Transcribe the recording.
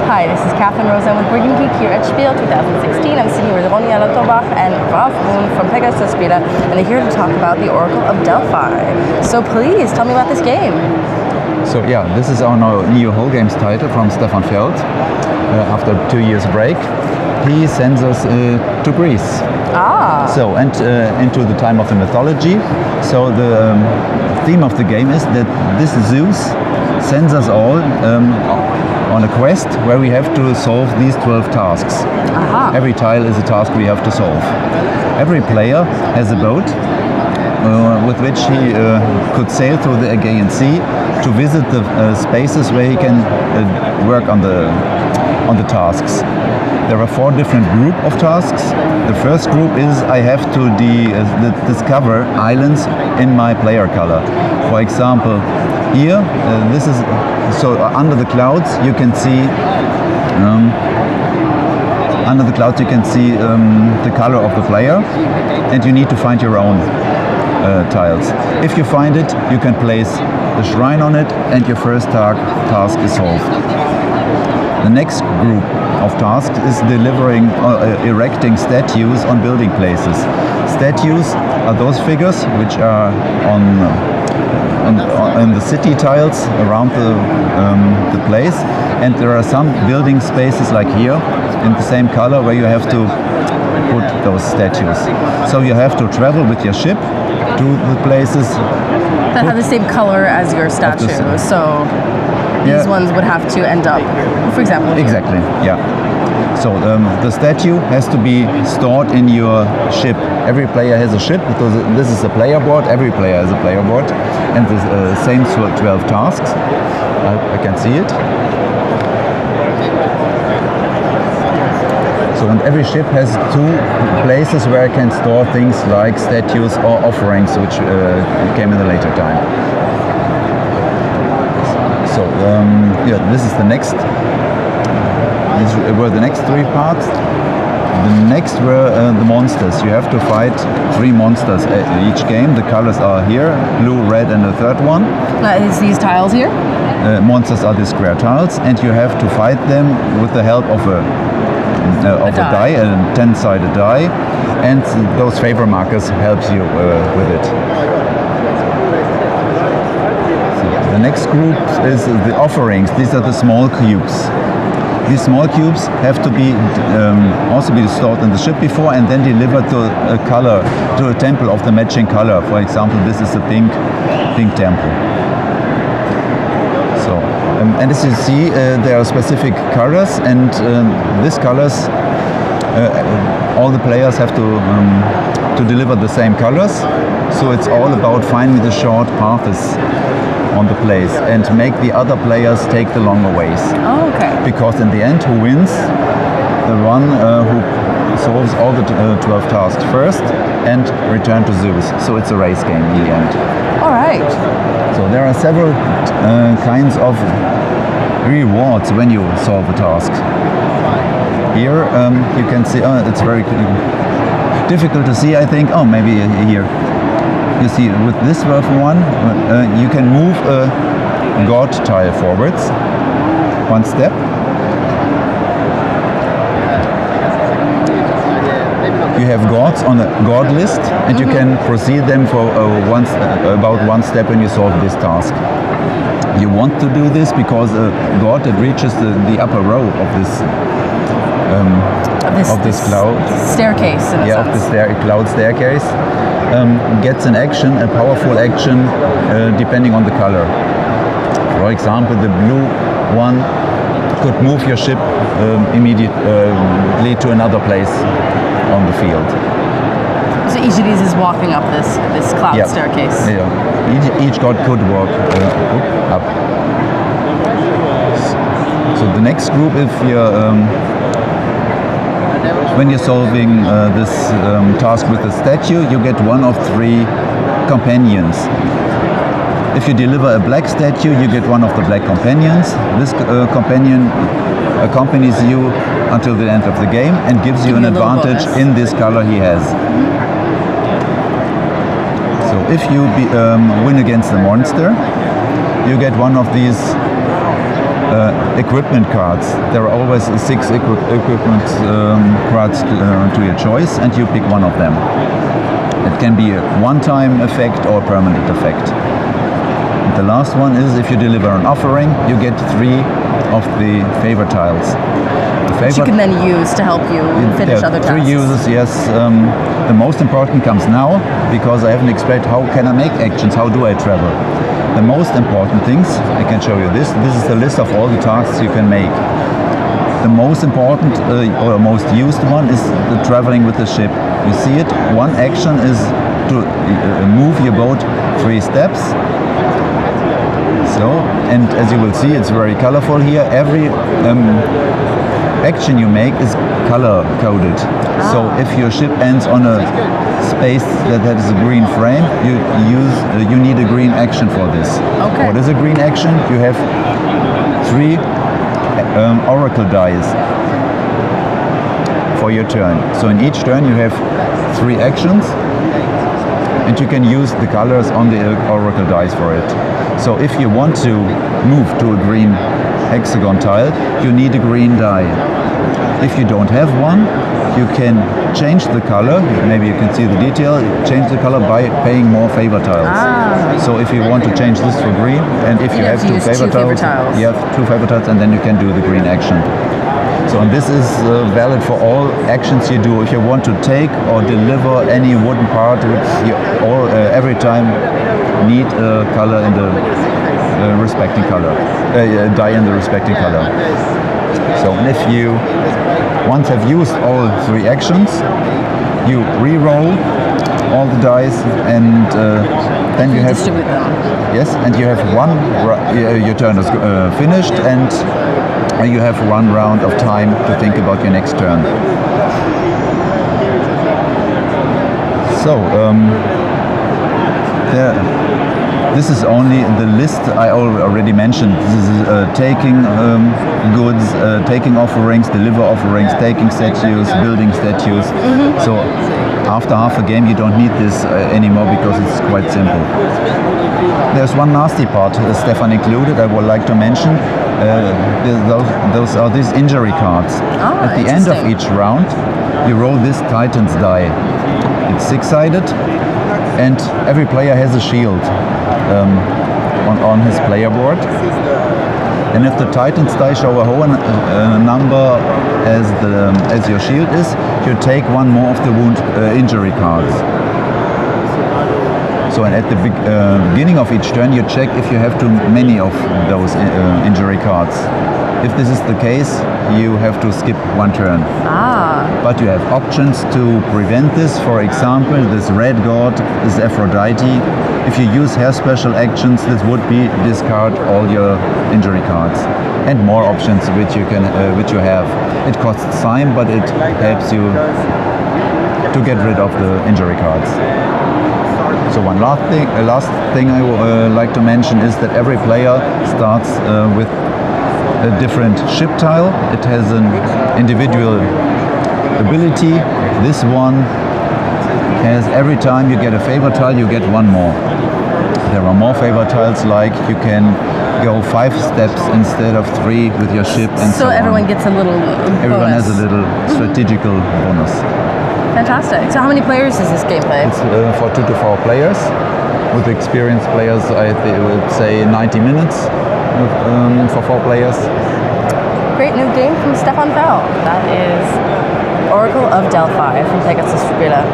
Hi, this is Catherine Rosen with Bring Geek here at SPIEL 2016. I'm sitting with Ronja Lauterbach and Ralph Moon from Pegasus SPIEL, and they're here to talk about the Oracle of Delphi. So please, tell me about this game. So yeah, this is our new whole games title from Stefan Feld. After 2 years break, he sends us to Greece. So, and into the time of the mythology. So the theme of the game is that this Zeus sends us all on a quest where we have to solve these 12 tasks. Every tile is a task we have to solve. Every player has a boat with which he could sail through the Aegean Sea to visit the spaces where he can work on the tasks. There are 4 different groups of tasks. The first group is I have to discover islands in my player color. For example, here, this is so under the clouds you can see the color of the player, and you need to find your own tiles. If you find it, you can place the shrine on it, and your first task is solved. The next group of tasks is erecting statues on building places. Statues are those figures which are on the city tiles around the place, and there are some building spaces like here in the same color where you have to put those statues. So you have to travel with your ship to the places that have the same color as your statue. So these ones would have to end up, for example, here. Exactly, yeah. So the statue has to be stored in your ship. Every player has a ship, because this is a player board. Every player has a player board, and the same 12 tasks. I can see it. So, and every ship has 2 places where I can store things like statues or offerings, which came in a later time. So yeah, this is the next. These were the next 3 parts. The next were the monsters. You have to fight 3 monsters each game. The colors are here, blue, red, and the third one. Is these tiles here? Monsters are the square tiles, and you have to fight them with the help of a die, a 10-sided die, and those favor markers helps you with it. The next group is the offerings. These are the small cubes. These small cubes have to be also be stored in the ship before, and then delivered to a temple of the matching color. For example, this is a pink temple. So, and as you see, there are specific colors, and these colors, all the players have to deliver the same colors. So it's all about finding the short paths on the place and make the other players take the longer ways. Oh, okay. Because in the end, who wins? The one who solves all the 12 tasks first and return to Zeus. So it's a race game in the end. All right. So there are several kinds of rewards when you solve a task. Here you can see, it's very difficult to see, I think. Oh, maybe here. You see, with this one, you can move a god tile forwards 1 step. You have gods on a god list, and you can proceed them for about 1 step when you solve this task. You want to do this because a god that reaches the upper row of this cloud staircase. Of the cloud staircase. Gets an action, a powerful action, depending on the color. For example, the blue one could move your ship immediately to another place on the field. So each of these is walking up this cloud staircase. Yeah, each god could walk up. So the next group, if you're when you're solving this task with the statue, you get 1 of 3 companions. If you deliver a black statue, you get 1 of the black companions. This companion accompanies you until the end of the game and gives you an advantage in this color he has. So if you win against the monster, you get 1 of these equipment cards. There are always 6 equipment cards to your choice, and you pick one of them. It can be a one-time effect or a permanent effect. And the last one is if you deliver an offering, you get 3 of the favor tiles. Which you can then use to help you finish other tasks. 3 uses, yes. The most important comes now, because I haven't explained how can I make actions, how do I travel. The most important things, I can show you this. This is the list of all the tasks you can make. The most important or most used one is the traveling with the ship. You see it? One action is to move your boat 3 steps. So, and as you will see, it's very colorful here. Every action you make is color coded. So if your ship ends on a space that has a green frame, you need a green action for this. Okay. What is a green action? You have 3 Oracle dice for your turn. So in each turn you have 3 actions, and you can use the colors on the Oracle dice for it. So if you want to move to a green hexagon tile, you need a green die. If you don't have one, you can change the color. Maybe you can see the detail. Change the color by paying more favor tiles. So if you want to change this for green, and if you have 2 favor tiles, you have 2 favor tiles, and then you can do the green action. So and this is valid for all actions you do. If you want to take or deliver any wooden part, you every time need a color in the respecting color, die in the respecting color. So and if you once have used all 3 actions, you re-roll all the dice, and then you have distribute them. Yes, and you have your turn is finished, and you have 1 round of time to think about your next turn. So this is only the list I already mentioned. This is taking goods, taking offerings, deliver offerings, taking statues, building statues. So after half a game you don't need this anymore, because it's quite simple. There's one nasty part Stefan included I would like to mention. Those are these injury cards. At the end of each round you roll this Titan's die. It's 6-sided, and every player has a shield on his player board. And if the Titan's die show a whole number as your shield is, you take 1 more of the wound injury cards. So and at the beginning of each turn you check if you have too many of those injury cards. If this is the case, you have to skip 1 turn. But you have options to prevent this. For example, this red god is Aphrodite. If you use her special actions, this would be discard all your injury cards. And more options which you have. It costs time, but it helps you to get rid of the injury cards. So one last thing I would like to mention is that every player starts with a different ship tile. It has an individual ability. This one has, every time you get a favor tile, you get 1 more. There are more favor tiles, like you can go 5 steps instead of 3 with your ship, and so everyone on. Gets a little Everyone bonus. has a little strategical bonus. Fantastic. So how many players is this game played? It's for 2 to 4 players. With experienced players, I would say 90 minutes for 4 players. Great new game from Stefan Feld. That is Oracle of Delphi from Pegasus SPIEL.